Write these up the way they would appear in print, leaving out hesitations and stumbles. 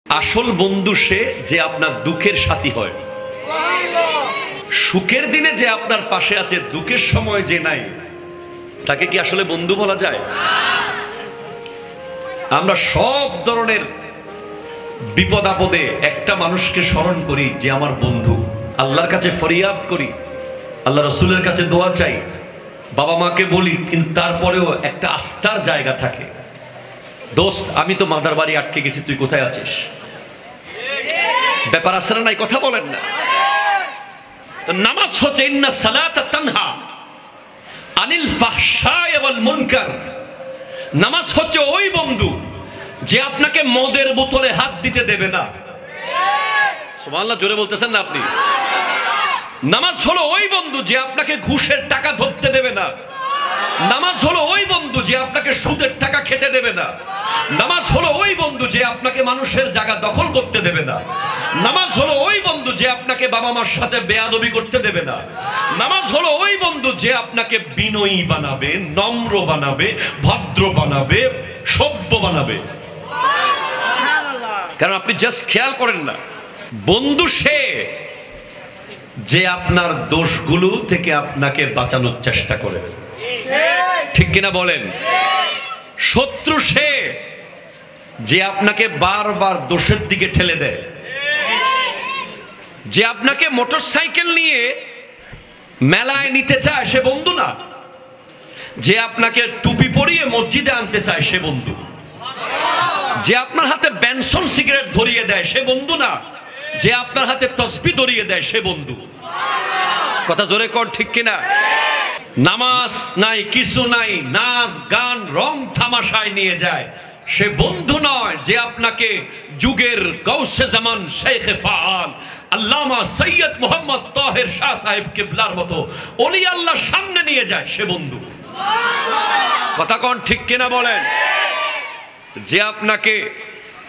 আসল বন্ধু সে যে আপনার দুঃখের সাথী হয়, সুখের দিনে যে আপনার পাশে আছে, দুঃখের সময় যে নাই, তাকে কি আসলে বন্ধু বলা যায়? আমরা সব ধরনের বিপদ আপদে একটা মানুষকে স্মরণ করি যে আমার বন্ধু, আল্লাহর কাছে ফরিয়াদ করি, আল্লাহ রসুলের কাছে দোয়া চাই, বাবা মাকে বলি, কিন্তু তারপরেও একটা আস্থার জায়গা থাকে। দোস্ত, আমি তো মাদার বাড়ি আটকে গেছি, তুই কোথায় আছিস? ব্যাপার আছে না নাই? কথা বলেন না। নামাজ হচ্ছে ইন্না সালাতা তানহা আনিল ফাহশায় ওয়াল মুনকার। নামাজ হচ্ছে ওই বন্ধু যে আপনাকে মদের বোতলে হাত দিতে দেবে না। সুবহানাল্লাহ, জোরে বলতেছেন না আপনি? নামাজ হলো ওই বন্ধু যে আপনাকে ঘুষের টাকা ধরতে দেবে না। নামাজ হলো ওই বন্ধু যে আপনাকে সুদের টাকা খেতে দেবে না। নামাজ হলো ওই বন্ধু যে আপনাকে মানুষের জায়গা দখল করতে দেবে না। নামাজ হলো ওই বন্ধু যে আপনাকে বাবা মার সাথে বেয়াদবি করতে দেবে না। নামাজ হলো ওই বন্ধু যে আপনাকে বিনয়ী বানাবে, নম্র বানাবে, ভদ্র বানাবে, সভ্য বানাবে। কারণ আপনি জাস্ট খেয়াল করেন না, বন্ধু সে যে আপনার দোষগুলো থেকে আপনাকে বাঁচানোর চেষ্টা করে। ঠিক কিনা বলেন? শত্রু সে যে আপনাকে বারবার দোষের দিকে ঠেলে দেয়, যে আপনাকে মোটরসাইকেল নিয়ে মেলায় নিতে চায়, সে বন্ধু না। যে আপনাকে টুপি পরিয়ে মসজিদে আনতে চায়, সে বন্ধু। যে আপনার হাতে বেনসন সিগারেট ধরিয়ে দেয়, সে বন্ধু না। যে আপনার হাতে তসবিহ ধরিয়ে দেয়, সে বন্ধু। কথা জোরে কর, ঠিক কিনা? নামাজ নাই, কিছু নাই, নাচ গান রং তামাশায় নিয়ে যায়, সে বন্ধু নয়। যে আপনাকে যুগের গৌসে জামান শেখে ফাআল আল্লামা সৈয়দ মোহাম্মদ তাহের শাহ সাহেব কিবলার মতো ওলি আল্লাহর সামনে নিয়ে যায়, সে বন্ধু। কথা কোন ঠিক কিনা বলেন? যে আপনাকে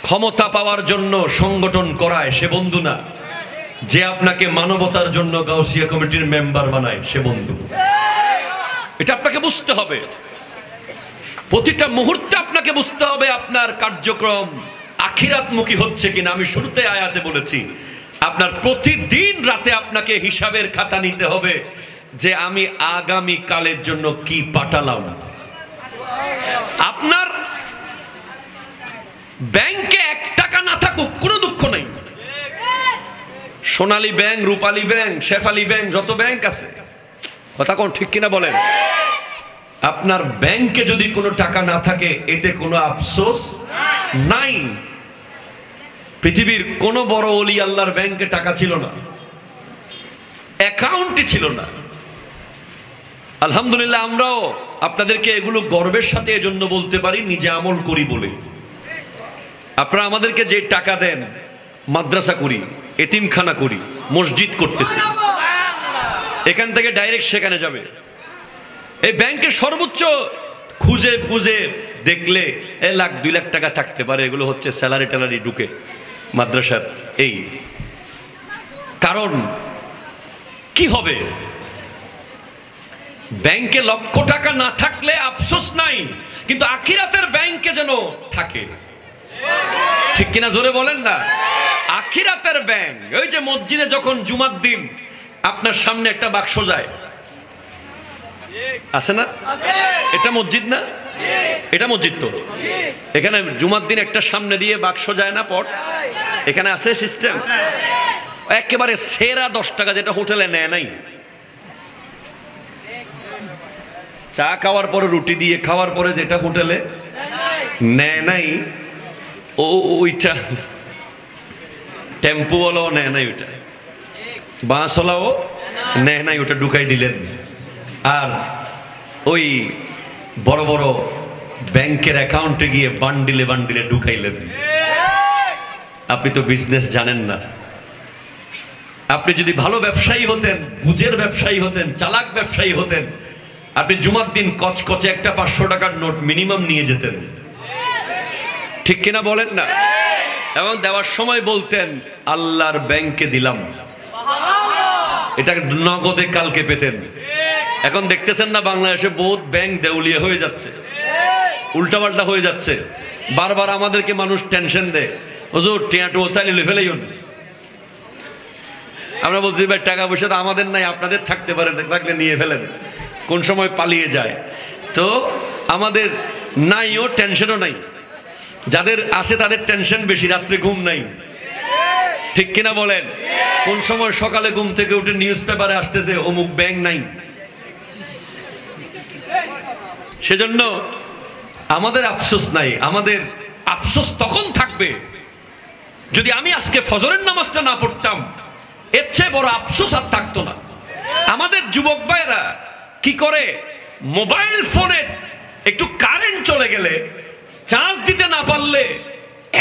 ক্ষমতা পাওয়ার জন্য সংগঠন করায়, সে বন্ধু না। যে আপনাকে মানবতার জন্য গাউসিয়া কমিটির মেম্বার বানায়, সে বন্ধু। এটা আপনাকে বুঝতে হবে। প্রতিটা মুহূর্তে আপনাকে বুঝতে হবে আপনার কার্যক্রম আখিরাতমুখী হচ্ছে কিনা। আমি শুরুতে আয়াতে বলেছি, আপনার প্রতিদিন রাতে আপনাকে হিসাবের খাতা নিতে হবে যে আমি আগামী কালের জন্য কি পাঠালাম। আপনার ব্যাংকে 1 টাকা না থাকুক, কোনো দুঃখ নাই। সোনালী ব্যাংক, রূপালী ব্যাংক, শেফালী ব্যাংক, যত ব্যাংক আছে, কথা কোন ঠিক কিনা বলেন? আপনার ব্যাংকে যদি কোনো টাকা না থাকে, এতে কোনো আফসোস নাই। পৃথিবীর কোন বড় ওলি আল্লাহর ব্যাংকে টাকা ছিল না, অ্যাকাউন্টই ছিল না। আলহামদুলিল্লাহ, আমরাও আপনাদেরকে এগুলো গর্বের সাথে এজন্য বলতে পারি, নিজে আমল করি বলে। আপনারা আমাদেরকে যে টাকা দেন, মাদ্রাসা করি, এতিমখানা করি, মসজিদ করতেছি, এখান থেকে ডাইরেক্ট সেখানে যাবে। এই ব্যাংকের সর্বোচ্চ খুঁজে খুঁজে দেখলে 1 লাখ 2 লাখ টাকা থাকতে পারে। এগুলো হচ্ছে স্যালারি ট্যালারি ঢুকে মাদ্রাসার। এই কারণ কি হবে? ব্যাংকে লক্ষ টাকা না থাকলে আফসোস নাই, কিন্তু আখিরাতের ব্যাংকে যেন থাকে। ঠিক কিনা জোরে বলেন না? আখিরাতের ব্যাংক। ওই যে মসজিদে যখন জুমার দিন আপনার সামনে একটা বাক্স যায়, আছে না? এটা মসজিদ না? এটা মসজিদ তো। এখানে জুমার দিন একটা সামনে দিয়ে বাক্স যায় না, পট? এখানে আছে সিস্টেম। একেবারে সেরা 10 টাকা, যেটা হোটেলে নেয় নাই। চা খাওয়ার পরে, রুটি দিয়ে খাওয়ার পরে যেটা হোটেলে নেয় নাই, ওইটা টেম্পুওয়ালাও নেয় নাই, ওইটা বাসওয়ালাও নেয় নাই, ওটা ঢুকাই দিলেন। আর ওই বড় বড় ব্যাংকের অ্যাকাউন্টে গিয়ে বান্ডিলে বান্ডিলে ঢুকাইলেন। আপনি তো বিজনেস জানেন না। আপনি যদি ভালো ব্যবসায়ী হতেন, বুঝের ব্যবসায়ী হতেন, চালাক ব্যবসায়ী হতেন, আপনি জুমার দিন কচকচে একটা 500 টাকার নোট মিনিমাম নিয়ে যেতেন। ঠিক কিনা বলেন না? এবং দেওয়ার সময় বলতেন, আল্লাহর ব্যাংকে দিলাম। এটা নগদে কালকে পেতেন। এখন দেখতেছেন না, বাংলাদেশে বহুত ব্যাংক দেউলিয়া হয়ে যাচ্ছে, উল্টাপাল্টা হয়ে যাচ্ছে। বারবার আমাদেরকে মানুষ টেনশন দেয়, হুজুর টিয়াটু তাইলে লই ফেলাই আমরা বলছি ভাই টাকা পয়সা তো আমাদের নাই, আপনাদের থাকতে পারে, থাকলে নিয়ে ফেলেন, কোন সময় পালিয়ে যায়। তো আমাদের নাইও, টেনশনও নাই। যাদের আসে তাদের টেনশন বেশি, রাত্রে ঘুম নাই, ঠিক কিনা বলেন? কোন সময় সকালে ঘুম থেকে উঠে নিউজ পেপারে আসতেছে অমুক ব্যাংক নাই। সেজন্য আমাদের আফসোস নাই। আমাদের আফসোস তখন থাকবে যদি আমি আজকে ফজরের নামাজটা না পড়তাম, এর চেয়ে বড় আফসোস আর থাকতো না। আমাদের যুবক ভাইরা কি করে, মোবাইল ফোনে একটু কারেন্ট চলে গেলে চার্জ দিতে না পারলে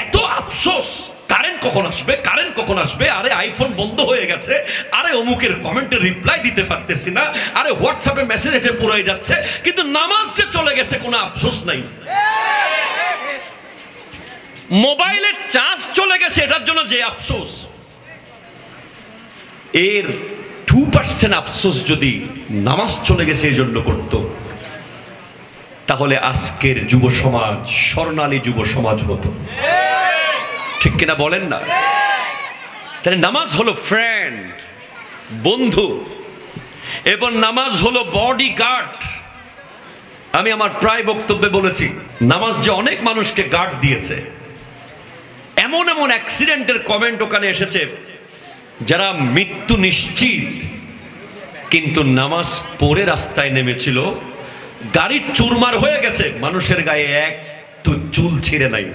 এত আফসোস, কারেন্ট কখন আসবে, কারেন্ট কখন আসবে, আরে আইফোন বন্ধ হয়ে গেছে, আরে অমুকের কমেন্টে রিপ্লাই দিতে পারতেছি না, আরে হোয়াটসঅ্যাপে মেসেজ এসে পুরাই যাচ্ছে, কিন্তু নামাজ যে চলে গেছে কোনো আফসোস নাই। মোবাইলের চার্জ চলে গেছে এটার জন্য যে আফসোস, এর 2% আফসোস যদি নামাজ চলে গেছে এই জন্য করত, তাহলে আজকের যুব সমাজ স্বর্ণালী যুব সমাজ হতো, ঠিক কিনা বলেন না? তাহলে নামাজ হলো ফ্রেন্ড, বন্ধু, এবং নামাজ হলো বডি গার্ড। আমি আমার প্রায় বক্তব্যে বলেছি, নামাজ যে অনেক মানুষকে গার্ড দিয়েছে। এমন এমন অ্যাক্সিডেন্টের কমেন্ট ওখানে এসেছে যারা মৃত্যু নিশ্চিত, কিন্তু নামাজ পড়ে রাস্তায় নেমেছিল, গাড়ি চুরমার হয়ে গেছে, মানুষের গায়ে এক তো চুল ছিঁড়ে নাই।